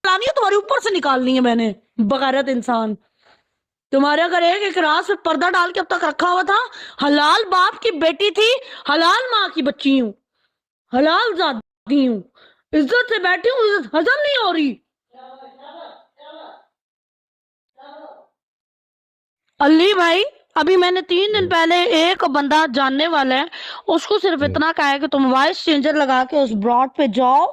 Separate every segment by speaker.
Speaker 1: लानी है तुम्हारे ऊपर से निकालनी है मैंने, बगैरत इंसान। तुम्हारे अगर एक एक रात पे पर्दा डाल के अब तक रखा हुआ था। हलाल बाप की बेटी थी, हलाल माँ की बच्ची हूँ, हलाल जाती हूँ, इज्जत से बैठी हूँ, इज्जत हजम नहीं हो रही। अली भाई अभी मैंने 3 दिन पहले एक बंदा जानने वाला है, उसको सिर्फ इतना कहा है कि तुम वॉइस चेंजर लगा के उस ब्रॉड पे जाओ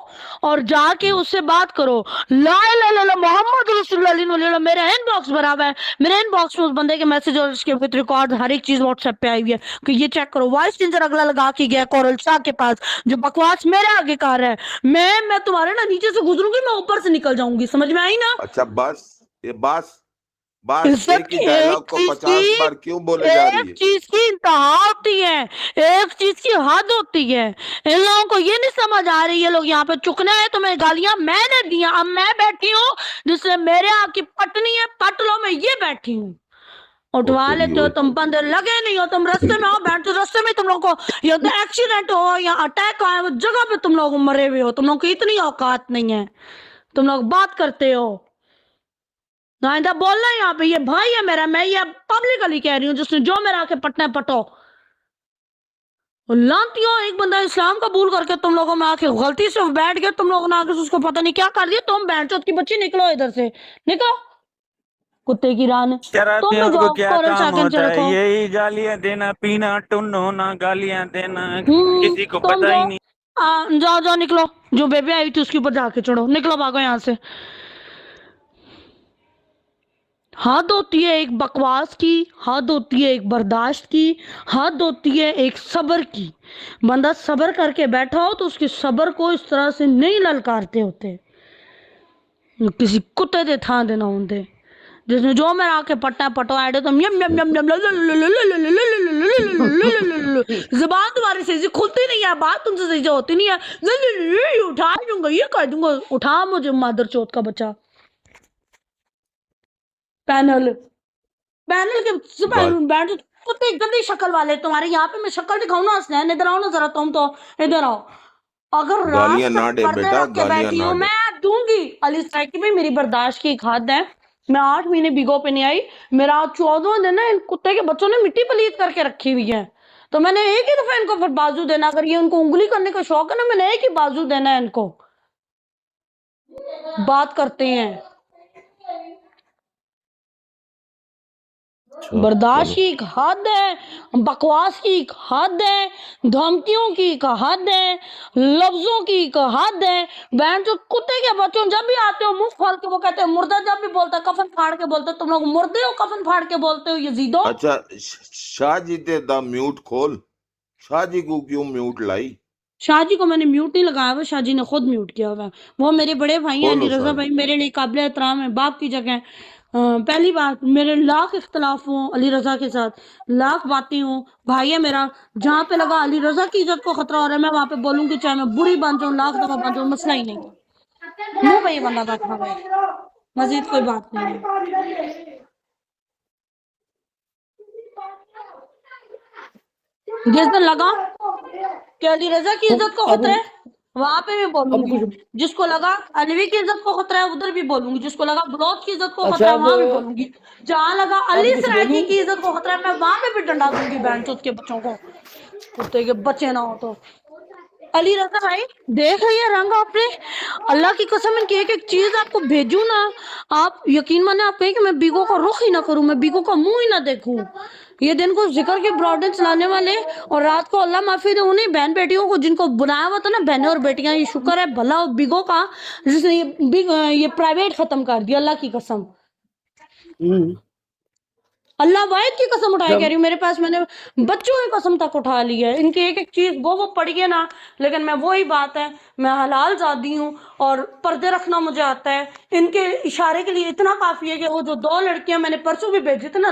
Speaker 1: और जाके उससे बात करो, ला इलाहा इल्लल्लाह मोहम्मद रसूलुल्लाह। मेरा इनबॉक्स भरा हुआ है, मेरे इनबॉक्स में उस बंदे के मैसेज और उसके विद रिकॉर्ड हर एक चीज व्हाट्सएप पे आई हुई है कि ये चेक करो। वॉइस चेंजर अगला लगा के गया कोरल शाह के पास, जो बकवास मेरे आगे कर रहा है। मैं तुम्हारे ना नीचे से गुजरूंगी, मैं ऊपर से निकल जाऊंगी, समझ में आई ना?
Speaker 2: اچھا بس یہ بس
Speaker 1: عزت
Speaker 2: ایک ہی
Speaker 1: کی
Speaker 2: ڈائلاگ کو 50 بار کیوں بولے جا رہی ہے؟
Speaker 1: ایک چیز کی انتہا ہوتی ہے، ایک چیز کی حد ہوتی ہے۔ ان لوگوں کو یہ نہیں سمجھ آ رہی، یہ لوگ یہاں پہ چکنے ہیں، تمہیں گالیاں میں نے دیا، اب میں بیٹھی ہوں جس سے میرے آنکھ کی پٹنی ہے، پٹ لو، میں یہ بیٹھی ہوں۔ اٹھوا لیتے ہو تم بندے، لگے نہیں ہو تم، رستے میں آؤ بیٹھ تو رستے میں تم لوگوں کو یا تو ایکسیڈنٹ ہو یا اٹیک آئے، وہ جگہ پہ تم لوگ مرے ہوئے ہو، تم لوگوں کی اتنی اوقات نہیں ہے، تم لوگ بات کرتے ہو۔ آئندہ بولنا یہاں پہ، یہ بھائی ہے میرا، میں یہ پبلکلی کہہ رہی ہوں، جس نے جو میرا آ کے پٹنا ہے پٹو۔ لانتی ہو، ایک بندہ اسلام قبول کر کے تم لوگوں میں آ کے غلطی سے بیٹھ گیا، تم لوگوں نے آ کے اس کو پتہ نہیں کیا کر دیا، تم بہن چوت کی بچی نکلو ادھر سے، نکلو کتے کی ران، تم بھی
Speaker 3: شرابیوں کو
Speaker 1: جاؤ
Speaker 3: کیا
Speaker 1: کورل
Speaker 3: کام
Speaker 1: شاہ کے نیچے
Speaker 3: ہوتا ہے؟
Speaker 1: رکھو۔
Speaker 3: یہی گالیاں دینا، پینا، ٹن ہونا، گالیاں دینا، کسی کو
Speaker 1: تم
Speaker 3: پتہ ہی
Speaker 1: جاؤ،
Speaker 3: نہیں۔
Speaker 1: جاؤ جاؤ نکلو، جو بیبی آئی تھی اس کے اوپر جا کے چڑھو، نکلو بھاگو یہاں سے۔ حد ہوتی ہے ایک بکواس کی، حد ہوتی ہے ایک برداشت کی، حد ہوتی ہے ایک صبر کی۔ بندہ صبر کر کے بیٹھا ہو تو اس کے صبر کو اس طرح سے نہیں للکارتے ہوتے، کسی کتے دے تھان دینا ہوندے، جس نے جو میرا آ کے پٹا پٹو ایڈے تم یم یم یم یم زبان تمہاری صحیح سے کھلتی نہیں ہے، بات تم سے صحیح سے ہوتی نہیں ہے، اٹھا دوں گا، یہ کر دوں گا، اٹھا مجھے مادر چوت کا بچہ۔ پینل کے بیٹھ کتے گندی شکل والے تمہارے، یہاں پہ میں شکل دکھاؤں نا حسنین، ادھر آؤ نا ذرا، تم تو ادھر آؤ۔ اگر
Speaker 2: گالیاں
Speaker 1: رات
Speaker 2: نہ
Speaker 1: تک
Speaker 2: دے
Speaker 1: پردے
Speaker 2: بیٹا،
Speaker 1: رکھ کے
Speaker 2: گالیاں
Speaker 1: بیٹھی
Speaker 2: نہ
Speaker 1: ہوں،
Speaker 2: دے۔
Speaker 1: میں دوں گی علی سائیکی بھی، میری برداشت کی ایک حد ہے۔ میں 8 مہینے بیگو پہ نہیں آئی، میرا 14واں دن ہے، ان کتے کے بچوں نے مٹی پلیت کر کے رکھی ہوئی ہے، تو میں نے ایک ہی دفعہ ان کو پھر بازو دینا، اگر یہ ان کو انگلی کرنے کا شوق ہے نا، میں نے ایک ہی بازو دینا ہے ان کو۔ بات کرتے ہیں، برداشت کی ایک حد ہے، بکواس کی ایک حد ہے، دھمکیوں کی ایک حد ہے، لفظوں کی ایک حد ہے۔ بہن جو کتے کے بچوں جب بھی آتے ہو منہ کھول کے وہ کہتے ہیں مردہ، جب بھی بولتا ہے کفن پھاڑ کے بولتے ہو، تم لوگ مردے ہو کفن پھاڑ کے بولتے ہو یزیدو۔
Speaker 2: اچھا شاہ جی تے دا میوٹ کھول، شاہ جی کو کیوں میوٹ لائی؟
Speaker 1: شاہ جی کو میں نے میوٹ نہیں لگایا ہوا، شاہ جی نے خود میوٹ کیا ہوا ہے، وہ میرے بڑے بھائی ہیں،
Speaker 2: کھولو
Speaker 1: علی رضا
Speaker 2: شاہ
Speaker 1: بھائی
Speaker 2: جی۔
Speaker 1: میرے لیے قابل احترام ہے، باپ کی جگہ ہے۔ پہلی بات، میرے لاکھ اختلاف ہوں علی رضا کے ساتھ، لاکھ باتیں ہوں، بھائی ہے میرا، جہاں پہ لگا علی رضا کی عزت کو خطرہ ہو رہا ہے میں وہاں پہ بولوں گی، چاہے میں بری بن جاؤں، لاکھ دفعہ بن جاؤں، مسئلہ ہی نہیں ہے، منہ پہ یہ بندہ بیٹھا ہوا ہے، مزید کوئی بات نہیں ہے۔ جس دن لگا کہ علی رضا کی عزت کو خطرہ ہے وہاں پہ بھی بولوں گی، جس کو لگا علوی کی عزت کو خطرہ ہے ادھر بھی بولوں گی، جس کو لگا بلوچ کی عزت کو خطرہ ہے وہاں بھی بولوں گی، جہاں لگا علی سرائکی کی عزت کو خطرہ ہے میں وہاں پہ بھی ڈنڈا دوں گی بہن چوت کے بچوں کو، کتے کے بچے نہ ہو تو۔ علی رضا بھائی دیکھ رہی ہے رنگ آپ نے، اللہ کی قسم ان کی ایک ایک چیز آپ کو بھیجوں نا، آپ یقین مانے آپ کہیں کہ میں بیگو کا رخ ہی نہ کروں، میں بیگو کا منہ ہی نہ دیکھوں۔ یہ دن کو ذکر کے براڈن چلانے والے اور رات کو اللہ معافی دے انہیں بہن بیٹیوں کو جن کو بنایا ہوا تھا نا بہنیں اور بیٹیاں، یہ شکر ہے بھلا ہو بیگو کا جس نے یہ پرائیویٹ ختم کر دیا، اللہ کی قسم، اللہ واحد کی قسم اٹھائے کہہ رہی ہوں، میرے پاس میں نے بچوں کی قسم تک اٹھا لی ہے، ان کی ایک ایک چیز وہ پڑی ہے نا، لیکن میں وہی بات ہے، میں حلال زادی ہوں اور پردے رکھنا مجھے آتا ہے، ان کے اشارے کے لیے اتنا کافی ہے کہ وہ جو 2 لڑکیاں میں نے پرسوں بھی بھیجی تھے نا،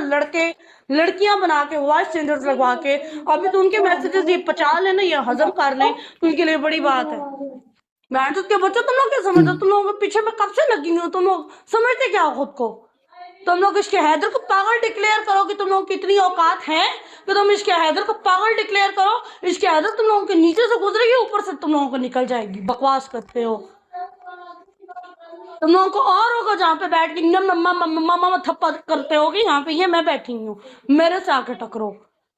Speaker 1: لڑکیاں بنا کے وائس چینجرز لگوا کے، ابھی تو ان کے میسیجز یہ پچا لیں نا، یہ ہضم کر لیں تو ان کے لیے بڑی بات ہے۔ میں تو کے بچوں تم لوگ کیا سمجھتے ہو، تم لوگوں کے پیچھے میں کب سے لگی ہوں، تم لوگ سمجھتے کیا ہو خود کو؟ تم لوگ عشق حیدر کو پاگل ڈکلیئر کرو کہ تم لوگوں کی اتنی اوقات ہے کہ تم عشق حیدر کو پاگل ڈکلیئر کرو، عشق حیدر تم لوگوں کے نیچے سے گزرے گی اوپر سے تم لوگوں کو نکل جائے گی، بکواس کرتے ہو۔ तुम लोगों को और होगा जहाँ पे बैठ के मम्मा थप्पड़ करते होगे, यहाँ पे ये मैं बैठी हूँ, मेरे से आके टकरो।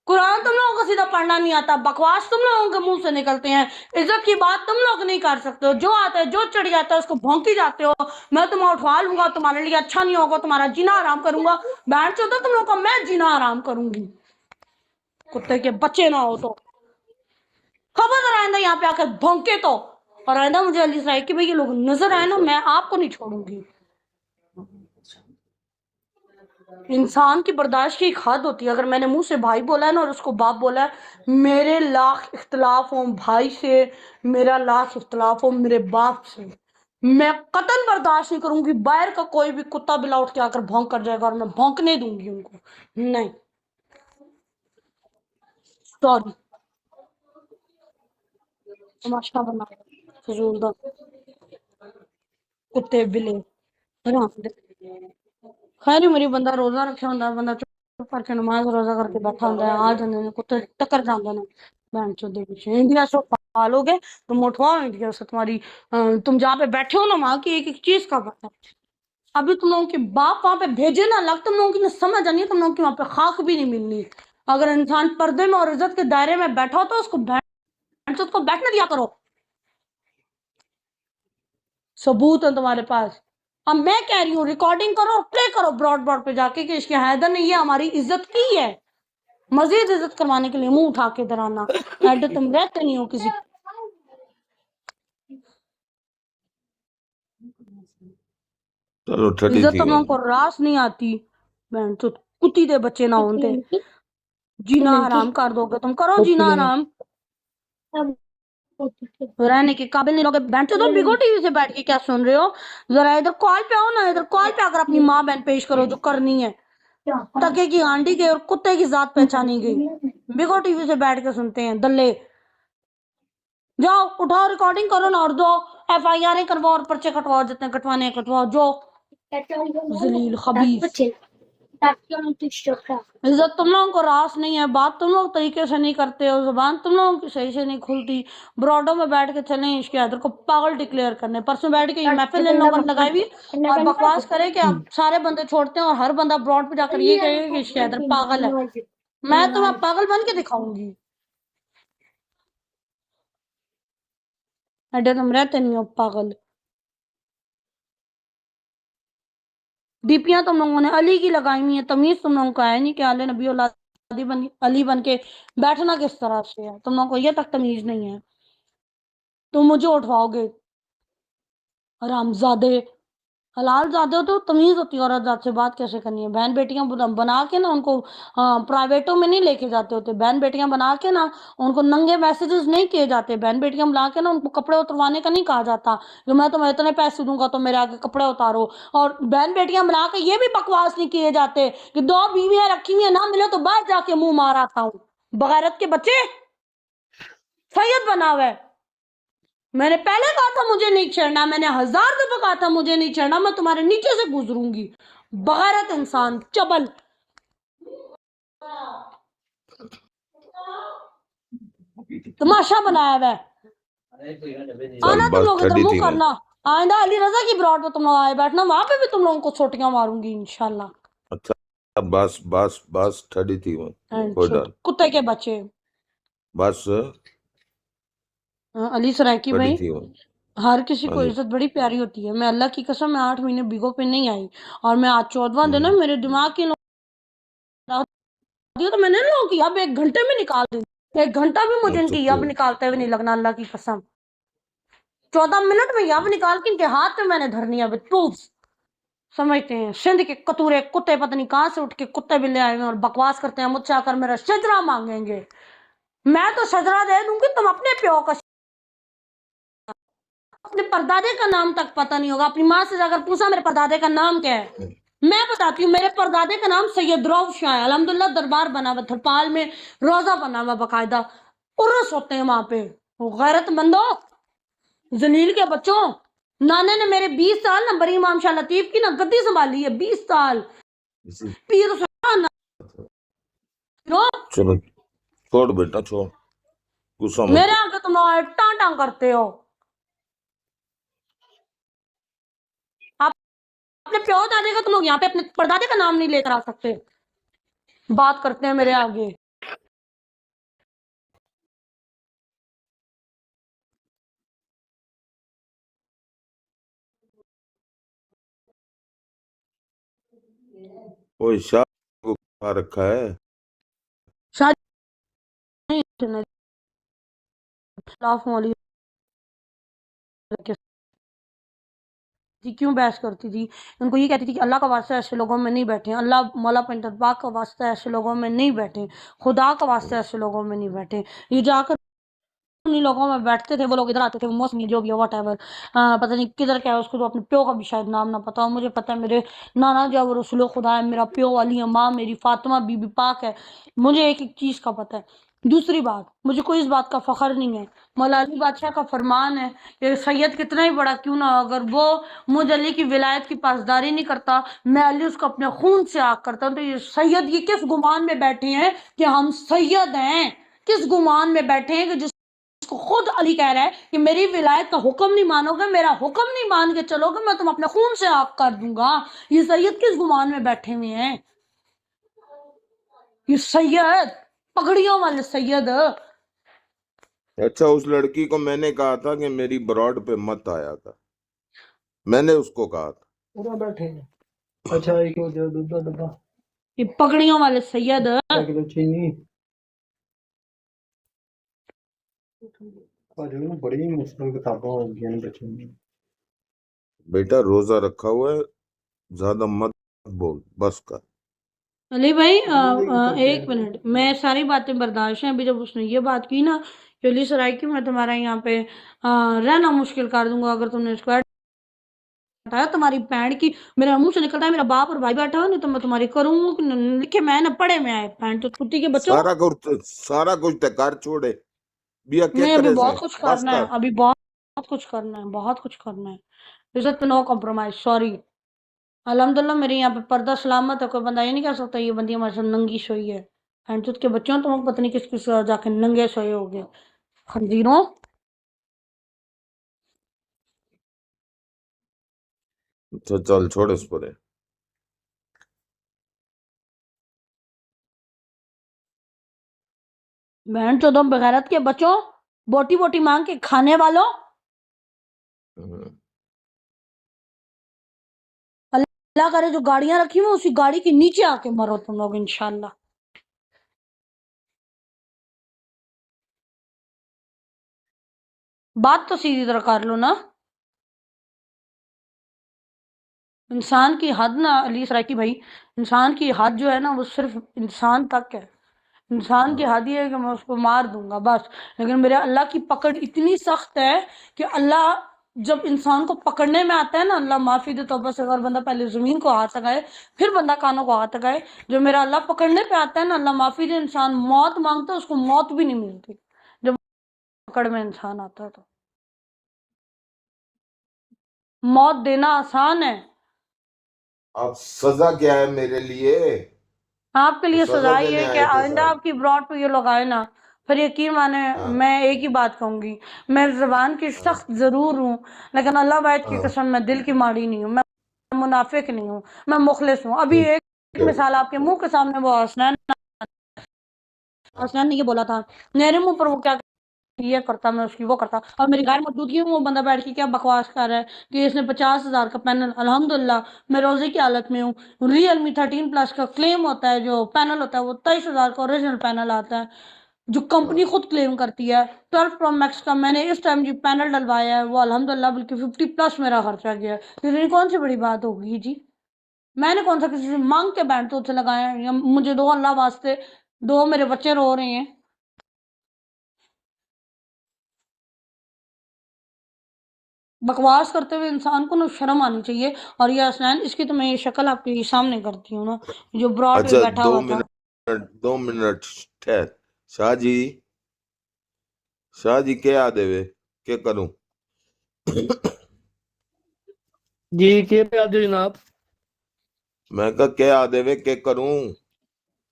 Speaker 1: कुरान तुम लोगों को सीधा पढ़ना नहीं आता, बकवास तुम लोगों के मुंह से निकलते हैं, इज्जत की बात तुम लोग नहीं कर सकते हो, जो आता है जो चढ़ जाता है उसको भौंकी जाते हो। मैं तुम्हें उठवा लूंगा, तुम्हारे लिए अच्छा नहीं होगा, तुम्हारा जीना आराम करूंगा। बैठ चो तो तुम लोग को मैं जीना आराम करूंगी, कुत्ते के बच्चे ना हो तो। खबरदार आइंदा यहाँ पे आकर भौंके तो, और आइंदा मुझे अली साहब कि भाई ये लोग नजर आए ना, मैं आपको नहीं छोड़ूंगी। इंसान की बर्दाश्त की एक हद होती है। अगर मैंने मुंह से भाई बोला है ना और उसको बाप बोला है, मेरे लाख इख्तलाफ हो भाई से, मेरा लाख इख्तलाफ हो मेरे बाप से, मैं कतल बर्दाश्त नहीं करूंगी। बाहर का कोई भी कुत्ता बिला उठ के आकर भौंक कर जाएगा और मैं भौंकने दूंगी उनको, नहीं, सॉरी। तमाशा बना फजूल दा कुत्ते बिले हराम दे। खैर मेरी बंदा रोजा रखा होंदा, बंदा चुप करके नमाज रोजा करके बैठा होंदा है, आ जांदे ने कुत्ते टक्कर जांदे ने बहन चोद पीछे। इंडिया से पालोगे तुम, उठवाओ इंडिया से तुम्हारी तुम जहाँ पे बैठे हो ना वहां की एक एक चीज का पता है। अभी तुम लोगों के बाप वहां पे भेजे ना लग, तुम लोगों की ना समझ आनी है, तुम लोगों की वहां पे खाक भी नहीं मिलनी। अगर इंसान पर्दे में और इज्जत के दायरे में बैठा हो तो उसको बहन चोद को बैठने दिया करो। सबूत है तुम्हारे पास। अब मैं कह रही हूँ रिकॉर्डिंग करो, प्ले करो ब्रॉडबोर्ड पे जाके कि इसके हैदर ने ये हमारी इज्जत की है। मजीद इज्जत करवाने के लिए मुंह उठा के इधर आना, ऐड तुम रहते नहीं हो किसी।
Speaker 2: चलो ठटी
Speaker 1: इज्जत
Speaker 2: थी
Speaker 1: तुम लोगों
Speaker 2: वही।
Speaker 1: को रास नहीं आती, बहन तो कुत्ती दे बच्चे ना होते। जीना हराम कर दोगे तुम, करो जीना हराम, रहने के काबिल नहीं रहोगे। बहन तो बिगो टीवी से बैठ के क्या सुन रहे हो? जरा इधर कॉल पे आओ ना, इधर कॉल पे आकर अपनी माँ बहन पेश करो जो करनी है। टके की आंटी के और कुत्ते की जात पहचानी गई, बिगो टीवी से बैठ के सुनते हैं दल्ले। जाओ उठाओ रिकॉर्डिंग करो ना और दो FIR करवाओ और पर्चे कटवाओ, जितने कटवाने हैं कटवाओ, जो जलील खबीस। इज्जत तुम लोगों को रास नहीं है, बात तुम लोग तरीके से नहीं करते हो, जुबान तुम लोगों की सही से नहीं खुलती। ब्रॉडो में बैठ के चले इसके हैदर को पागल डिक्लेयर करने। परसों बैठ के महफिल इन लोगों ने लगाई हुई और बकवास करे कि आप सारे बंदे छोड़ते हैं और हर बंदा ब्रॉड पे जाकर ये कहेगा कि इसके हैदर पागल है। मैं तुम्हें पागल बन के दिखाऊंगी, अड्डे तुम रहते नहीं हो पागल। डीपियां तुम लोगों ने अली की लगाई हुई है, तमीज तुम लोगों को है नहीं कि आले नबी औलादी बन अली बन के बैठना किस तरह से है, तुम लोगों को ये तक तमीज नहीं है। तुम मुझे उठवाओगे हरामजादे, हलाल जादे हो तो तमीज होती है औरत जात से बात कैसे करनी है। बहन बेटियां बना के ना उनको प्राइवेटों में नहीं लेके जाते होते, बहन बेटियां बना के ना उनको नंगे मैसेजेस नहीं किए जाते, बहन बेटियां बुला के ना उनको कपड़े उतरवाने का नहीं कहा जाता कि मैं तुम्हें इतने पैसे दूंगा तो मेरे आगे कपड़े उतारो। और बहन बेटियां बुला के ये भी बकवास नहीं किए जाते कि 2 बीवियां रखी हुई है, ना मिले तो बाहर जाके मुंह मार आता हूँ। बगैरत के बच्चे सैयद बना हुआ है। मैंने पहले कहा था मुझे नहीं छेड़ना, मैंने 1000 दफा कहा था मुझे नहीं छेड़ना, मैं तुम्हारे नीचे से गुजरूंगी। बगैरत इंसान चबल। तमाशा बनाया हुआ है।
Speaker 2: चल
Speaker 1: आना तुम
Speaker 2: बस
Speaker 1: लोग इधर
Speaker 2: ठटी
Speaker 1: मुंह
Speaker 2: थी वही।
Speaker 1: करना, आइंदा अली रजा की ब्रॉड पे तुम लोग आए बैठना, वहां पे भी तुम लोगों को छोटियां मारूंगी इंशाल्लाह।
Speaker 2: अच्छा बस बस बस ठटी थी वही, कोई डर
Speaker 1: कुत्ते के बच्चे।
Speaker 2: बस
Speaker 1: अली सरायकी
Speaker 2: ठटी
Speaker 1: भाई,
Speaker 2: थी वही।
Speaker 1: हर किसी
Speaker 2: हाँ
Speaker 1: को
Speaker 2: जी।
Speaker 1: इज्जत बड़ी प्यारी होती है। मैं अल्लाह की कसम मैं 8 महीने बिगो पे नहीं आई और मैं आज 14वां दिन है, मेरे दिमाग की तो मैंने लोगों की अब 1 घंटे में निकाल दी, 1 घंटा भी मुझे
Speaker 2: अच्छा
Speaker 1: इनकी
Speaker 2: तो
Speaker 1: अब निकालते हुए नहीं लगना, अल्लाह की कसम। 14 मिनट में अब निकाल के इनके हाथ में मैंने धरनी है प्रूफ। समझते हैं सिंध के कतूरे कुत्ते पता नहीं कहां से उठ के कुत्ते बिल्ले आए हुए और बकवास करते हैं मुझसे आकर मेरा शजरा मांगेंगे। मैं तो शजरा दे दूंगी, तुम अपने प्यो का, अपने परदादे का नाम तक पता नहीं होगा। अपनी माँ से जाकर पूछा मेरे परदादे का नाम क्या है, मैं बताती हूँ। मेरे परदादे का नाम सैयद रऊफ शाह है, अल्हम्दुलिल्लाह दरबार बना हुआ थरपाल में, रोजा बना हुआ बाकायदा, उर्स होते हैं वहां पे। गैरतमंदो जलील के बच्चों, नाने ने मेरे 20 साल ना बड़ी इमाम शाह लतीफ की ना गद्दी संभाली है, 20 साल पीर सुल्तान नो।
Speaker 2: चलो छोड़ बेटा छोड़, गुस्सा मत
Speaker 1: मेरे
Speaker 2: कर।
Speaker 1: आगे तुम टां टां करते हो। अपने प्यो दादे का तुम लोग यहाँ पे अपने परदादे का नाम नहीं लेकर आ सकते, बात करते हैं मेरे आगे।
Speaker 2: वो शाह को खा रखा है।
Speaker 1: शादी खिलाफ मौली थी, क्यों बहस करती थी? उनको ये कहती थी कि अल्लाह का वास्ता ऐसे लोगों में नहीं बैठे, अल्लाह मौला पंतरबाग का वास्ता ऐसे लोगों में नहीं बैठे, खुदा का वास्ता ऐसे लोगों में नहीं बैठे। ये जाकर उन्हीं लोगों में बैठते थे, वो लोग इधर आते थे, मौसमी जो भी है वट एवर, पता नहीं किधर क्या है, उसको तो अपने प्यो का भी शायद नाम ना पता हो। मुझे पता है मेरे नाना जो वो रसूल खुदा है, मेरा प्यो अली है, माँ मेरी फातिमा बीबी पाक है। मुझे एक एक चीज़ का पता है। दूसरी बात, मुझे कोई इस बात का फ़ख्र नहीं है। मौला अली बादशाह का फरमान है कि सैयद कितना ही बड़ा क्यों ना हो, अगर वो मुझ अली की विलायत की पासदारी नहीं करता, मैं अली उसको अपने खून से आग करता हूँ। तो ये सैयद ये किस गुमान में बैठे हैं कि हम सैयद हैं? किस गुमान में बैठे हैं कि जिस खुद अली कह रहा है कि मेरी विलायत का हुक्म नहीं मानोगे, मेरा हुक्म नहीं मान के चलोगे, मैं तुम अपने खून से आग कर दूंगा। ये सैयद किस गुमान में बैठे हुए हैं? ये सैयद पगड़ियों वाले सैयद।
Speaker 2: अच्छा, उस लड़की को मैंने कहा था कि मेरी ब्रॉड पे मत आया था, मैंने उसको कहा था।
Speaker 4: पूरा बैठे हैं। अच्छा एक हो जाओ दूध का डब्बा,
Speaker 1: ये पगड़ियों वाले सैयद।
Speaker 4: 1 किलो चीनी। आज भी बड़ी मुश्किल किताबें हो गई हैं बच्चों में।
Speaker 2: बेटा रोजा रखा हुआ है, ज्यादा मत बोल, बस कर।
Speaker 1: अली भाई एक मिनट, मैं सारी बातें बर्दाश्त हैं। अभी जब उसने ये बात की ना कि अली सराय की मैं तुम्हारा यहाँ पे रहना मुश्किल कर दूंगा अगर तुमने इसको हटाया, तुम्हारी पैंट की मेरे मुंह से निकलता है मेरा बाप और भाई बैठा हो, नहीं तो मैं तुम्हारी करूँ कि लिखे मैं ना पढ़े में आए पैंट तो कुत्ती के बच्चों।
Speaker 2: सारा कुछ तकार छोड़े बिया के
Speaker 1: नहीं अभी
Speaker 2: तरह से
Speaker 1: बहुत कुछ
Speaker 2: बस
Speaker 1: करना है,
Speaker 2: कर।
Speaker 1: अभी बहुत कुछ करना है, बहुत कुछ करना है। इज्जत पे नो कॉम्प्रोमाइज, सॉरी। अल्हम्दुलिल्लाह मेरे यहाँ पे पर्दा सलामत है, कोई बंदा ये नहीं कह सकता ये बंदी हमारे साथ नंगी सोई है। हैंड के बच्चों तुम पता नहीं किस किस जाके नंगे सोए हो गए खंजीरों।
Speaker 2: तो चल छोड़ इस पर।
Speaker 1: बहन चोदों बगैरत के बच्चों, बोटी बोटी मांग के खाने वालों, अल्लाह करे जो गाड़ियां रखी हुई उसी गाड़ी के नीचे आके मरो तुम लोग इंशाल्लाह। बात तो सीधी तरह कर लो ना। इंसान की हद ना अली सराकी भाई, इंसान की हद जो है ना वो सिर्फ इंसान तक है। इंसान की हद ये है कि मैं उसको मार दूंगा बस, लेकिन मेरे अल्लाह की पकड़ इतनी सख्त है कि अल्लाह जब इंसान को पकड़ने में आता है ना, अल्लाह माफी दे, तो बस अगर बंदा पहले जमीन को हाथ लगाए फिर बंदा कानों को हाथ लगाए। जो मेरा अल्लाह पकड़ने पे आता है ना, अल्लाह माफी दे, इंसान मौत मांगता है उसको मौत भी नहीं मिलती जब पकड़ में इंसान आता है। तो मौत देना आसान है,
Speaker 2: अब सजा क्या है मेरे लिए?
Speaker 1: आपके लिए
Speaker 2: सजा
Speaker 1: सजा ये
Speaker 2: देने
Speaker 1: है कि
Speaker 2: आए थे
Speaker 1: आइंदा
Speaker 2: साहब।
Speaker 1: आपकी ब्रॉड पे ये लोग आए ना, फिर यकीन माने
Speaker 2: हाँ,
Speaker 1: मैं एक ही बात कहूंगी, मैं जबान की
Speaker 2: हाँ,
Speaker 1: सख्त जरूर हूँ लेकिन अल्लाह वाहिद की
Speaker 2: हाँ,
Speaker 1: कसम मैं दिल की माड़ी नहीं हूँ, मैं मुनाफिक नहीं हूँ, मैं मुखलिस हूँ। अभी एक
Speaker 2: क्या?
Speaker 1: मिसाल आपके मुंह के सामने वो हसनैन हसनैन ने ये बोला था मेरे मुंह पर, वो क्या ये करता मैं उसकी वो करता, और मेरी गैर मौजूदगी में वो बंदा बैठ के क्या बकवास कर रहा है कि इसने 50,000 का पैनल, अल्हम्दुलिल्लाह मैं रोजे की हालत में हूँ। रियलमी 13 प्लस का क्लेम होता है, जो पैनल होता है वो 23,000 का ओरिजिनल पैनल आता है जो कंपनी खुद क्लेम करती है। 12 प्रो मैक्स का मैंने इस टाइम जो पैनल डलवाया है वो अल्हम्दुलिल्लाह बल्कि 50+ मेरा खर्चा गया है। तो इतनी कौन सी बड़ी बात होगी जी? मैंने कौन सा किसी से मांग के बैंड तो लगाया है, या मुझे दो अल्लाह वास्ते, दो मेरे बच्चे रो रहे हैं। बकवास करते हुए इंसान को ना शर्म आनी चाहिए। और ये हसनैन, इसकी तो मैं ये शक्ल आपके सामने करती हूँ ना, जो ब्रॉड पे
Speaker 2: अच्छा
Speaker 1: बैठा
Speaker 2: दो
Speaker 1: हुआ था।
Speaker 2: मिनट 2 मिनट ठहर। शाह जी क्या देवे क्या करूं?
Speaker 4: जी के पे आदे जनाब।
Speaker 2: मैं कहा क्या देवे क्या करूं?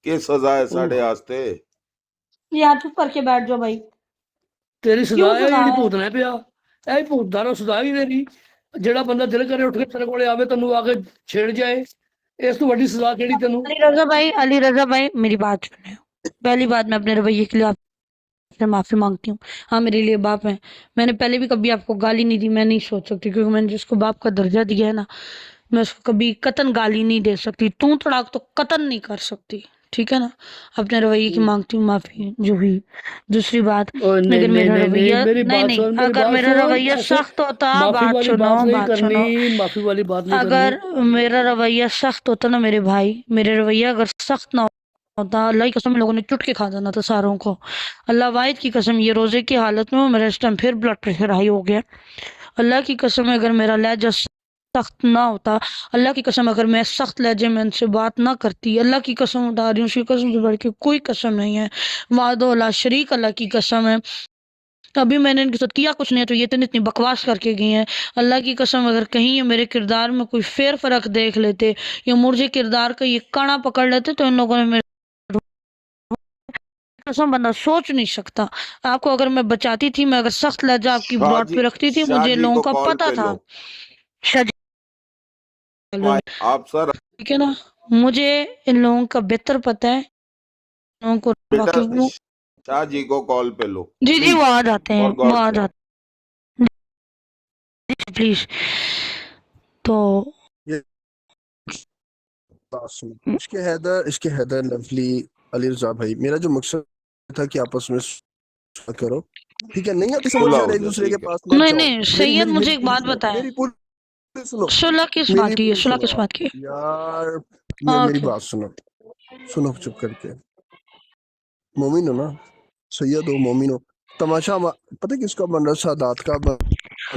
Speaker 2: क्या सजा है साढ़े आस्ते?
Speaker 1: यार चुप करके बैठ जाओ भाई।
Speaker 4: तेरी सजा
Speaker 1: क्यों
Speaker 4: है
Speaker 1: सजा
Speaker 4: ਜਿਹੜੀ
Speaker 1: है?
Speaker 4: ਭੂਤਨਾ ਪਿਆ, ਇਹ ਭੂਤਾਂ ਨੂੰ ਸਜ਼ਾ ਹੀ ਤੇਰੀ। ਜਿਹੜਾ ਬੰਦਾ ਦਿਲ ਕਰੇ ਉੱਠ ਕੇ ਤੇਰੇ ਕੋਲੇ ਆਵੇ ਤੈਨੂੰ ਆ ਕੇ ਛੇੜ ਜਾਏ, ਇਸ ਤੋਂ ਵੱਡੀ ਸਜ਼ਾ ਕਿਹੜੀ ਤੈਨੂੰ?
Speaker 1: अली रजा भाई मेरी बात सुने। पहली बात, मैं अपने रवैये के लिए आपसे माफी मांगती हूँ। हाँ, मेरे लिए बाप है, मैंने पहले भी कभी आपको गाली नहीं दी, मैं नहीं सोच सकती, क्योंकि मैंने जिसको बाप का दर्जा दिया है ना, मैं उसको कभी कतन गाली नहीं दे सकती, तू तड़ाक तो कतन नहीं कर सकती, ठीक है ना। अपने रवैये की मांगती हूँ माफी जो हुई। दूसरी बात,
Speaker 4: नहीं
Speaker 1: अगर
Speaker 4: नहीं
Speaker 1: मेरा
Speaker 4: नहीं
Speaker 1: रवैया
Speaker 4: मेरी बात
Speaker 1: नहीं,
Speaker 4: सुन, मेरी
Speaker 1: अगर
Speaker 4: बात
Speaker 1: मेरा
Speaker 4: सुन,
Speaker 1: रवैया
Speaker 4: ऐसे
Speaker 1: सख्त होता,
Speaker 4: माफी
Speaker 1: बात
Speaker 4: वाली
Speaker 1: सुनो,
Speaker 4: बात नहीं
Speaker 1: बात सुनो,
Speaker 4: करनी, माफी वाली बात नहीं
Speaker 1: अगर
Speaker 4: करनी।
Speaker 1: मेरा रवैया सख्त होता ना मेरे भाई, मेरे रवैया अगर सख्त ना होता, अल्लाह की कसम लोगों ने चुट के खा जाना था सारों को। अल्लाह वाहिद की कसम, ये रोजे की हालत में मेरा इस टाइम फिर ब्लड प्रेशर हाई हो गया। अल्लाह की कसम, अगर मेरा लहजा सख्त ना होता, अल्लाह की कसम अगर मैं सख्त लहजे में उनसे बात ना करती, अल्लाह की कसम उठा रही हूँ, उसकी कसम से बढ़ के कोई कसम नहीं है, वादो ला शरीक अल्लाह की कसम है, अभी मैंने इनके साथ किया कुछ नहीं है तो ये तो इतनी बकवास करके गई हैं। अल्लाह की कसम अगर कहीं ये मेरे किरदार में कोई फेर फर्क देख लेते या मुझे किरदार का ये काना पकड़ लेते तो इन लोगों ने मेरे कसम बंदा सोच नहीं सकता। आपको अगर मैं बचाती थी, मैं अगर सख्त लहजा आपकी ब्रॉड पे रखती थी, मुझे इन लोगों
Speaker 2: को
Speaker 1: का
Speaker 2: कॉल
Speaker 1: पता
Speaker 2: पे
Speaker 1: था।
Speaker 2: लो।
Speaker 1: शाहजी,
Speaker 2: आप सर
Speaker 1: ठीक है ना, मुझे इन लोगों का बेहतर पता है, इन लोगों को
Speaker 2: बेटा
Speaker 1: बाकी वो
Speaker 2: शाह जी को कॉल पे लो
Speaker 1: जी जी वो आ जाते हैं,
Speaker 2: और गौर
Speaker 1: वो आ
Speaker 2: से।
Speaker 1: जाते हैं प्लीज। तो
Speaker 5: ये बात सुन, इसके हैदर लवली अली रजा भाई, मेरा जो मकसद था कि आपस में सुलह करो, ठीक है, नहीं आती समझ
Speaker 2: सुलह
Speaker 5: यार
Speaker 2: हो
Speaker 5: एक
Speaker 2: जाए,
Speaker 5: दूसरे के
Speaker 2: ठीक है।
Speaker 5: पास मत
Speaker 1: नहीं
Speaker 5: जाओ।
Speaker 1: नहीं सैयद, मुझे एक बात बताएं,
Speaker 5: मेरी पूरी सुनो,
Speaker 1: सुलह किस
Speaker 5: मेरी
Speaker 1: बात की है,
Speaker 5: पूरी
Speaker 1: सुलह
Speaker 5: सुनो
Speaker 1: किस बात की है?
Speaker 5: यार, मेरी
Speaker 1: ओके,
Speaker 5: बात सुनो चुप करके। मोमिन हो ना, सैयद हो, मोमिन हो, तमाशा पता है किसका बन रहा है? सादात का बन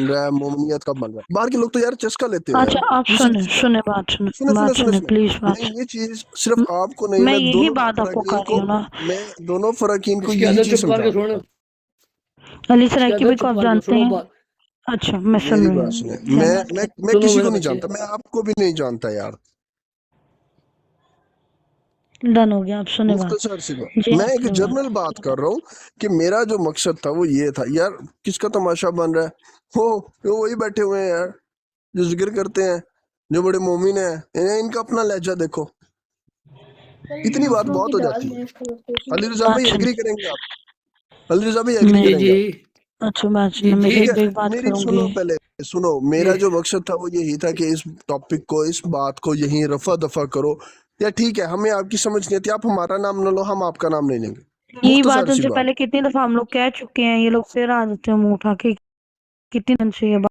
Speaker 5: रहा है, मोमिनियत का बन रहा है। बाहर के लोग तो यार चस्का लेते हो
Speaker 1: अच्छा
Speaker 5: यार,
Speaker 1: आप
Speaker 5: दूसरे
Speaker 1: सुने सुने बात सुने प्लीज बात
Speaker 5: नहीं, ये चीज सिर्फ आपको नहीं,
Speaker 1: मैं
Speaker 5: मैं
Speaker 1: यही
Speaker 5: दोनों
Speaker 1: बात आपको
Speaker 5: फराकीन
Speaker 1: कर रही
Speaker 5: को,
Speaker 1: हूँ ना।
Speaker 5: मैं दोनों फराकीन को
Speaker 4: इसके
Speaker 5: यही
Speaker 4: अंदर
Speaker 5: चीज
Speaker 4: चुप करके
Speaker 5: समझा
Speaker 4: सुन,
Speaker 1: अली
Speaker 4: इसके
Speaker 1: सराय की
Speaker 4: अंदर
Speaker 1: भी को
Speaker 4: चुप
Speaker 1: आप
Speaker 4: करके
Speaker 1: जानते
Speaker 4: सुनो
Speaker 1: हैं?
Speaker 4: बात,
Speaker 1: अच्छा मैं सुन
Speaker 5: मेरी
Speaker 1: रही
Speaker 5: बात
Speaker 1: हूँ,
Speaker 5: सुने,
Speaker 1: ध्यान
Speaker 5: मैं
Speaker 4: सुनो
Speaker 5: किसी
Speaker 4: मेरे
Speaker 5: को नहीं
Speaker 4: बच्चे।
Speaker 5: जानता, मैं आपको भी नहीं जानता यार,
Speaker 1: डन हो गया, आप सुने बात
Speaker 5: मुख्तसर सी बात।
Speaker 1: जी,
Speaker 5: मैं
Speaker 1: आप
Speaker 5: एक
Speaker 1: सुने
Speaker 5: जनरल बात कर रहा हूँ कि मेरा जो मकसद था वो ये था यार, किसका तमाशा बन रहा है? वो वही बैठे हुए हैं यार जो जिक्र करते हैं, जो बड़े मोमिन हैं, इनका अपना लहजा देखो, इतनी बात बहुत हो जाती है। अली रजा भाई
Speaker 1: बात
Speaker 5: एग्री
Speaker 1: सुन
Speaker 5: करेंगे आप? अली रजा भाई एग्री
Speaker 1: मैं
Speaker 4: जी
Speaker 5: करेंगे आप?
Speaker 4: जी
Speaker 1: अच्छा बात
Speaker 4: जी
Speaker 1: सुनो, मैं
Speaker 4: जी
Speaker 5: ठीक
Speaker 1: एक
Speaker 5: है,
Speaker 1: एक बात
Speaker 5: मेरी
Speaker 1: करूंगी।
Speaker 5: सुनो, पहले सुनो, मेरा
Speaker 4: जी
Speaker 5: जो मकसद था वो यही था कि इस टॉपिक को, इस बात को यहीं रफा दफा करो, या ठीक है, हमें आपकी समझ नहीं आती, आप हमारा नाम न लो, हम आपका नाम नहीं लेंगे,
Speaker 1: यही बात
Speaker 5: मुख्तसर सी
Speaker 1: उनसे
Speaker 5: बात।
Speaker 1: पहले कितनी दफा हम लोग कह चुके हैं, ये लोग फिर आ जाते हैं मुंह उठा के, कितनी दिन से ये बात